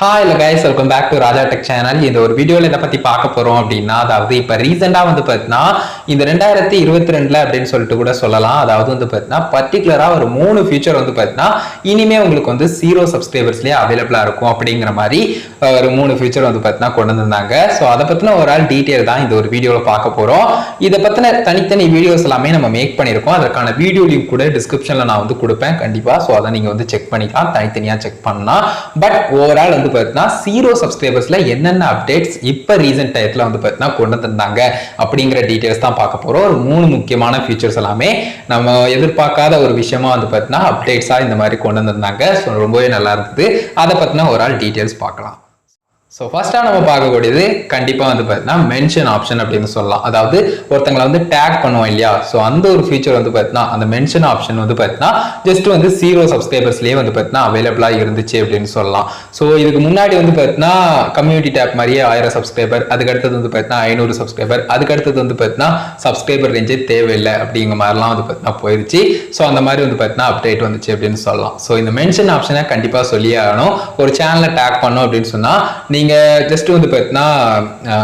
Hi இல்லை guys, welcome back to Raja tech channel. இந்த ஒரு வீடியோவில் இதை பற்றி பார்க்க போகிறோம் அப்படின்னா, அதாவது இப்போ ரீசெண்டாக வந்து பார்த்தீங்கன்னா இந்த 2022 அப்படின்னு சொல்லிட்டு கூட சொல்லலாம். அதாவது வந்து பார்த்தீங்கன்னா பர்டிகுலராக ஒரு 3 ஃபியூச்சர் வந்து பார்த்தீங்கன்னா இனிமேல் உங்களுக்கு வந்து 0 சப்ஸ்கிரைபர்ஸ்லேயே அவைலபிளாக இருக்கும் அப்படிங்கிற மாதிரி ஒரு 3 ஃபியூச்சர் வந்து பார்த்தீங்கன்னா கொண்டு வந்திருந்தாங்க. ஸோ அதை பற்றின ஒரு ஆள் டீட்டெயில் தான் இந்த ஒரு வீடியோவில் பார்க்க போகிறோம். இதை பற்றின தனித்தனி வீடியோஸ் எல்லாமே நம்ம மேக் பண்ணியிருக்கோம். அதற்கான வீடியோ லிங்க் கூட டிஸ்கிரிப்ஷனில் நான் வந்து கொடுப்பேன் கண்டிப்பாக. ஸோ அதை நீங்கள் வந்து செக் பண்ணிக்கலாம், தனித்தனியாக செக் பண்ணலாம். பட் ஓவரால் வந்து பார்த்தீங்கன்னா 0 சப்ஸ்கிரைபர்ஸ்ல என்னென்ன அப்டேட்ஸ் இப்ப ரீசன்ட் டயத்துல வந்து பார்த்தீங்கன்னா கொண்டு வந்திருந்தாங்க அப்படிங்கிற டீடைல்ஸ் தான் பார்க்க போறோம். ஒரு 3 முக்கியமான ஃபீச்சர்ஸ் எல்லாமே நம்ம எதிர்பார்க்காத ஒரு விஷயமா வந்து பார்த்தீங்கன்னா அப்டேட்ஸா இந்த மாதிரி கொண்டு வந்திருந்தாங்க. ஸோ ரொம்பவே நல்லா இருந்தது. அதை பத்தின ஒரு ஆள் டீடைல்ஸ் பார்க்கலாம். ஸோ ஃபர்ஸ்ட்டாக நம்ம பார்க்கக்கூடியது கண்டிப்பாக வந்து பார்த்தீங்கன்னா மென்ஷன் ஆப்ஷன் அப்படின்னு சொல்லலாம். அதாவது ஒருத்தங்களை வந்து டேக் பண்ணுவோம் இல்லையா, ஸோ அந்த ஒரு ஃபீச்சர் வந்து பார்த்தீங்கன்னா அந்த மென்ஷன் ஆப்ஷன் வந்து பார்த்தீங்கன்னா ஜஸ்ட் வந்து 0 சப்ஸ்கிரைபர்ஸ்லேயே வந்து பார்த்தீங்கன்னா அவைலபிளாக இருந்துச்சு அப்படின்னு சொல்லலாம். ஸோ இதுக்கு முன்னாடி வந்து பார்த்தீங்கன்னா கம்யூனிட்டி டேப் மாதிரியே 1000 சப்ஸ்கிரைபர், அதுக்கடுத்தது வந்து பார்த்தீங்கன்னா 500 சப்ஸ்கிரைபர், அதுக்கடுத்தது வந்து பார்த்தீங்கன்னா சப்ஸ்கிரைபர் ரேஞ்சே தேவையில்லை அப்படிங்கிற மாதிரிலாம் வந்து பார்த்தீங்கன்னா போயிடுச்சு. ஸோ அந்த மாதிரி வந்து பார்த்தீங்கன்னா அப்டேட் வந்துச்சு அப்படின்னு சொல்லலாம். ஸோ இந்த மென்ஷன் ஆப்ஷனை கண்டிப்பாக சொல்லியே ஆகணும். ஒரு சேனலை டேக் பண்ணோம் அப்படின்னு சொன்னால் நீங்கள் ஜஸ்ட் வந்து பார்த்தீங்கன்னா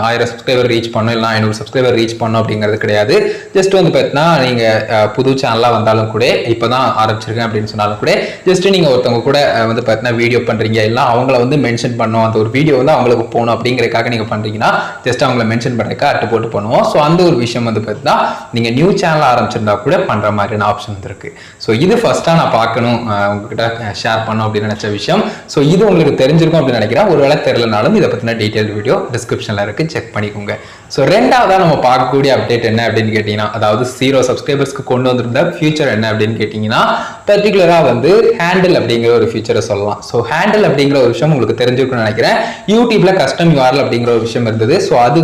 1000 சப்ஸ்கிரைபர் ரீச் பண்ணணும், இல்லை 500 சப்ஸ்கிரைபர் ரீச் பண்ணணும் அப்படிங்கிறது கிடையாது. ஜஸ்ட் வந்து பார்த்தீங்கன்னா நீங்கள் புது சேனலாக வந்தாலும் கூட, இப்போ தான் ஆரம்பிச்சிருக்கேன் அப்படின்னு சொன்னாலும் கூட, ஜஸ்ட் நீங்கள் ஒருத்தவங்க கூட வந்து பார்த்தீங்கன்னா வீடியோ பண்ணுறீங்க, இல்லை அவங்கள வந்து மென்ஷன் பண்ணணும், அந்த ஒரு வீடியோ வந்து அவங்களுக்கு போகணும் அப்படிங்கிறதுக்காக நீங்கள் பண்ணுறீங்கன்னா ஜஸ்ட் அவங்கள மென்ஷன் பண்ணுறதுக்காக அட்டு போட்டு பண்ணுவோம். ஸோ அந்த ஒரு விஷயம் வந்து பார்த்தீங்கன்னா நீங்கள் நியூ சேனல் ஆரம்பிச்சிருந்தா கூட பண்ணுற மாதிரியான ஆப்ஷன் இருக்கு. ஸோ இது ஃபர்ஸ்ட்டாக நான் பார்க்கணும், உங்ககிட்ட ஷேர் பண்ணணும் அப்படின்னு நினச்ச விஷயம். ஸோ இது உங்களுக்கு தெரிஞ்சிருக்கும் அப்படின்னு நினைக்கிறேன். ஒருவேளை தெரியலனாலும் இதை பற்றின டீடைல் வீடியோ டிஸ்கிரிப்ஷன்ல இருக்கு, செக் பண்ணிக்கோங்க. ஸோ ரெண்டாவதா நம்ம பார்க்கக்கூடிய அப்டேட் என்ன அப்படின்னு கேட்டீங்கன்னா, அதாவது 0 சப்ஸ்கிரைபர்ஸ்க்கு கொண்டு வந்திருந்த ஃபியூச்சர் என்ன அப்படின்னு கேட்டீங்கன்னா, பர்டிகுலரா வந்து ஹேண்டில் அப்படிங்கிற ஒரு ஃபியூச்சரை சொல்லலாம். ஸோ ஹேண்டில் அப்படிங்கிற ஒரு விஷயம் உங்களுக்கு தெரிஞ்சிருக்கும்னு நினைக்கிறேன். யூடியூப்ல கஸ்டம் யூஆர்எல் அப்படிங்கிற ஒரு விஷயம் இருந்தது. ஸோ அது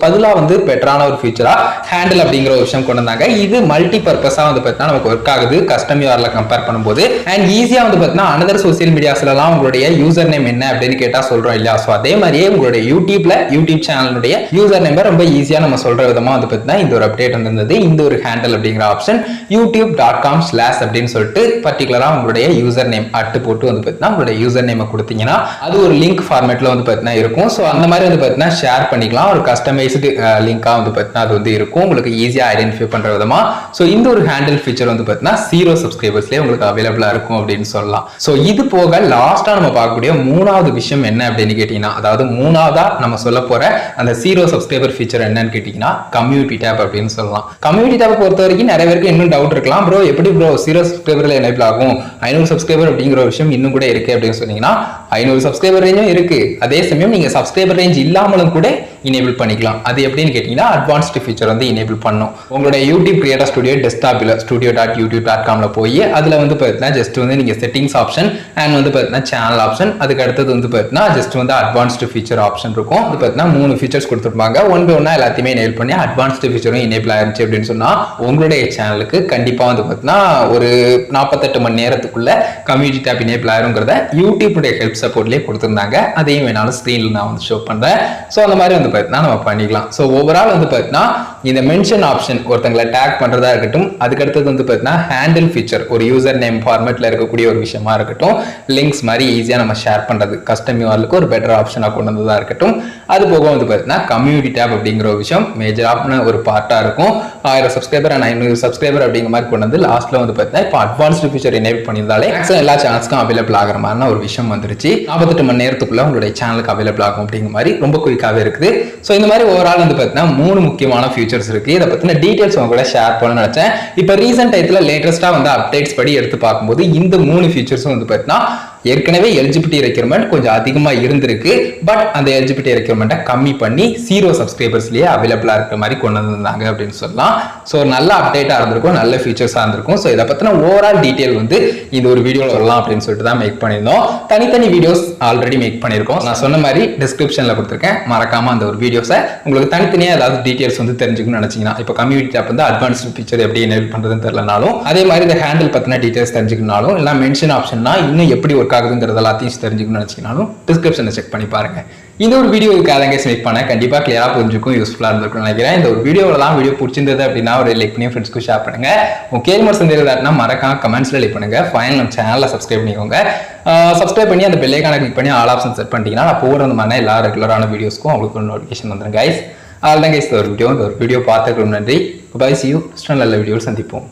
பதிலாக வந்து பெட்டரான ஒரு ஃபீச்சரா ஹேண்டில் அப்படிங்கிற ஒரு விஷயம் கொண்டு வந்தாங்க. இது மல்டி பர்பஸா வந்து பார்த்தீங்கன்னா நமக்கு ஒர்க் ஆகுது கஸ்டம் யூஆர்எல்ல கம்பேர் பண்ணும்போது. அண்ட் ஈஸியா வந்து பார்த்தீங்கன்னா அனதர் சோசியல் மீடியாஸ்லாம் உங்களுடைய யூசர் நேம் என்ன அப்படின்னு கேட்டா சொல்றோம் இல்லையா, ஸோ அதே மாதிரியே உங்களுடைய யூடியூப் சேனலுடைய யூசர் நேம் ரொம்ப ஈஸியா நம்ம சொல்ற விதமா வந்து பார்த்தீங்கன்னா இந்த ஒரு அப்டேட் வந்திருந்தது. இந்த ஒரு ஹேண்டில் அப்படிங்கிற ஆப்ஷன் youtube.com/ அப்படின்னு சொல்லிட்டு பர்டிகுலரா உங்களுடைய யூசர் நேம் அட்டு போட்டு வந்து பார்த்தீங்கன்னா உங்களுடைய யூசர் நேம் கொடுத்தீங்கன்னா அது ஒரு லிங்க் ஃபார்மேட்ல வந்து பார்த்தீங்கன்னா இருக்கும். ஸோ அந்த மாதிரி வந்து பார்த்தீங்கன்னா ஷேர் பண்ணிக்கலாம். ஒரு கஸ்டமைஸ்டு லிங்கா வந்து பார்த்தீங்கன்னா அது வந்து இருக்கும், உங்களுக்கு ஈஸியா ஐடென்டிஃபை பண்ற விதமா. ஸோ இந்த ஒரு ஹேண்டில் ஃபீச்சர் வந்து பார்த்தீங்கன்னா 0 சப்ஸ்கிரைபர்ஸ்லேயே உங்களுக்கு அவைலபிளா இருக்கும் அப்படின்னு சொல்லலாம். ஸோ இது போக லாஸ்டா நம்ம பார்க்கக்கூடிய 3வது விஷயம் என்ன அப்படின்னு கேட்டீங்கன்னா, அதாவது 3வதா நம்ம சொல்ல போற அந்த 0 சப்ஸ்கிரைபர் ஃபீச்சர் என்னன்னு கேட்டீங்கன்னா கம்யூனிட்டி டேப் அப்படின்னு சொல்லலாம். கம்யூனிட்டி டேப் பொறுத்த வரைக்கும் நிறைய பேருக்கு இன்னும் டவுட் இருக்கலாம், ப்ரோ எப்படி ப்ரோ 0 சப்ஸ்கிரைபர்ல எனேபிள் ஆகும், 500 சப்ஸ்கிரைபர் அப்படிங்கிற ஒரு விஷயம் இன்னும் கூட இருக்கு அப்படின்னு சொன்னீங்கன்னா, 500 சப்ஸ்கிரைபர் ரேஞ்சும் இருக்கு, அதே சமயம் நீங்க சப்ஸ்கிரைபர் ரேஞ்ச் இல்லாமலும் கூட எனேபிள் பண்ணிக்கலாம். அது எப்படின்னு கேட்டீங்கன்னா அட்வான்ஸ்டு ஃபீச்சர் வந்து எனேபிள் பண்ணும். உங்களுடைய யூடியூப் கிரியேட்டர் ஸ்டுடியோ டெஸ்க்டாப்ல studio.youtube.com போய் அதுல வந்து பார்த்தீங்கன்னா ஜஸ்ட் வந்து நீங்க செட்டிங்ஸ் ஆப்ஷன் அண்ட் வந்து பார்த்தீங்கன்னா சேனல் ஆப்ஷன், அதுக்கு அடுத்தது வந்து பார்த்தீங்கன்னா ஜஸ்ட் வந்து அட்வான்ஸ்டு ஃபீச்சர் ஆப்ஷன் இருக்கும். அது பார்த்தீங்கன்னா 3 ஃபீச்சர்ஸ் கொடுத்துருப்பாங்க. ஒன் பை ஒன்னா எல்லாத்தையுமே எனேபிள் பண்ணி அட்வான்ஸ்டு ஃபீச்சரும் எனேபிள் ஆயிருச்சு அப்படின்னு சொன்னா உங்களுடைய சேனலுக்கு கண்டிப்பா வந்து பார்த்தீங்கன்னா ஒரு 48 மணி நேரத்துக்குள்ள கம்யூனிட்டி டேப் எனேபிள் ஆயிருங்கிறத யூடியூப் ஹெல்ப் சப்போர்ட்லேயே கொடுத்துருந்தாங்க. அதையும் வேணாலும் ஸ்க்ரீன்ல நான் வந்து ஷோ பண்றேன். ஸோ அந்த மாதிரி வந்து பார்த்தீங்கன்னா நம்ம பண்ணிக்கலாம். ஸோ ஓவரால் வந்து பார்த்தீங்கன்னா இந்த மென்ஷன் ஆப்ஷன் ஒருத்தங்களை டேக் பண்றதா இருக்கட்டும், அதுக்கடுத்தது வந்து பார்த்தீங்கன்னா ஹேண்டில் ஃபீச்சர் ஒரு யூசர் நேம் ஃபார்மேட்ல இருக்கக்கூடிய ஒரு விஷயமா இருக்கட்டும், லிங்க்ஸ் மாதிரி ஈஸியா நம்ம ஷேர் பண்றது கஸ்டம் யூஆர்எலுக்கு ஒரு பெட்டர் ஆப்ஷனா கொண்டு வந்ததா இருக்கட்டும், அது போக வந்து பார்த்தீங்கன்னா கம்யூனிட்டி டேப் அப்படிங்கிற ஒரு விஷயம் மேஜரான ஒரு பார்ட்டா இருக்கும். 1000 சப்ஸ்கிரைபர் அண்ட் 500 சப்ஸ்கிரைபர் அப்படிங்கிற மாதிரி கொண்டு வந்து லாஸ்ட்ல வந்து பார்த்தீங்கன்னா இப்போ அட்வான்ஸ்டு ஃபீச்சர் எனேபிள் பண்ணியிருந்தாலே எல்லா சேனல்ஸ்க்கும் அவைலபிள் ஆகிற மாதிரி ஒரு விஷயம் வந்துருச்சு. 48 மணி நேரத்துக்குள்ள உங்களுடைய சேனலுக்கு அவைலபிள் ஆகும் அப்படிங்கிற மாதிரி ரொம்ப குயிக்காவே இருக்குது. ஸோ இந்த மாதிரி ஓவரால் வந்து பார்த்தீங்கன்னா 3 முக்கியமான ஃபியூச்சர்ஸ் இருக்கு. இதை பத்தின டீடைல்ஸ் உங்க கூட ஷேர் பண்ண நினைச்சேன். இப்போ ரீசெண்ட் டைத்துல லேட்டஸ்டா வந்து அப்டேட்ஸ் படி எடுத்து பார்க்கும்போது இந்த 3 ஃபீச்சர்ஸும் வந்து பார்த்தீங்கன்னா ஏற்கனவே எலிஜிபிலிட்டி ரெக்யர்மெண்ட் கொஞ்சம் அதிகமா இருந்திருக்கு. பட் அந்த எலிஜிபிலிட்டி ரெக்யர்மெண்ட்டை கம்மி பண்ணி 0 சப்ஸ்கிரைபர்ஸ்லேயே அவைலபிளா இருக்கிற மாதிரி கொண்டு வந்திருந்தாங்க அப்படின்னு சொல்லலாம். ஸோ நல்ல அப்டேட்டா இருந்திருக்கும், நல்ல ஃபீச்சர்ஸா இருந்திருக்கும். ஸோ இதை பத்தின ஓவரால் டீடைல் வந்து இந்த ஒரு வீடியோவில் வரலாம் அப்படின்னு சொல்லிட்டு தான் மேக் பண்ணியிருந்தோம். தனித்தனி வீடியோஸ் ஆல்ரெடி மேக் பண்ணியிருக்கோம். நான் சொன்ன மாதிரி டிஸ்கிரிப்ஷன்ல கொடுத்துருக்கேன், மறக்காம அந்த ஒரு வீடியோஸை உங்களுக்கு தனித்தனியாக ஏதாவது டீடைல்ஸ் வந்து தெரிஞ்சுக்கணும்னு நினைச்சீங்கன்னா, இப்போ கம்யூனிட்டி டேப் வந்து அட்வான்ஸ்டு ஃபீச்சர் எப்படி எனேபிள் பண்றதுன்னு தெரியலனாலும், அதே மாதிரி இந்த ஹேண்டில் பத்தின டீடைல்ஸ் தெரிஞ்சுக்கணும்னாலும், இல்லை மென்ஷன் ஆப்ஷன்னா இன்னும் எப்படி ஒர்க் ஒர்க் ஆகுதுங்கிறது எல்லாத்தையும் தெரிஞ்சுக்கணும்னு நினச்சிங்கனாலும் டிஸ்கிரிப்ஷனை செக் பண்ணி பாருங்க. இந்த ஒரு வீடியோ அதுக்காக மேக் பண்ண கண்டிப்பாக கிளியராக புரிஞ்சுக்கும், யூஸ்ஃபுல்லாக இருந்திருக்கும்னு நினைக்கிறேன். இந்த ஒரு வீடியோவில் தான் வீடியோ பிடிச்சிருந்தது அப்படின்னா ஒரு லைக் பண்ணி ஃப்ரெண்ட்ஸ்க்கு ஷேர் பண்ணுங்க. உங்க கேள்வி சந்தேகம்னா மறக்காம கமெண்ட்ஸ்ல லைக் பண்ணுங்க. ஃபைனல் நம்ம சேனலில் சப்ஸ்கிரைப் பண்ணிக்கோங்க. சப்ஸ்கிரைப் பண்ணி அந்த பெல் ஐகானை கிளிக் பண்ணி ஆல் ஆப்ஷன் செட் பண்ணிட்டீங்கன்னா நான் போகிற மாதிரி எல்லா ரெகுலரான வீடியோஸ்க்கும் உங்களுக்கு ஒரு நோட்டிஃபிகேஷன் வந்துடும் கைஸ். அதுதான் கைஸ் ஒரு வீடியோ பார்த்துக்கிறோம். நன்றி. பாய், see you. நல்ல வீடியோவில் சந்திப்போம்.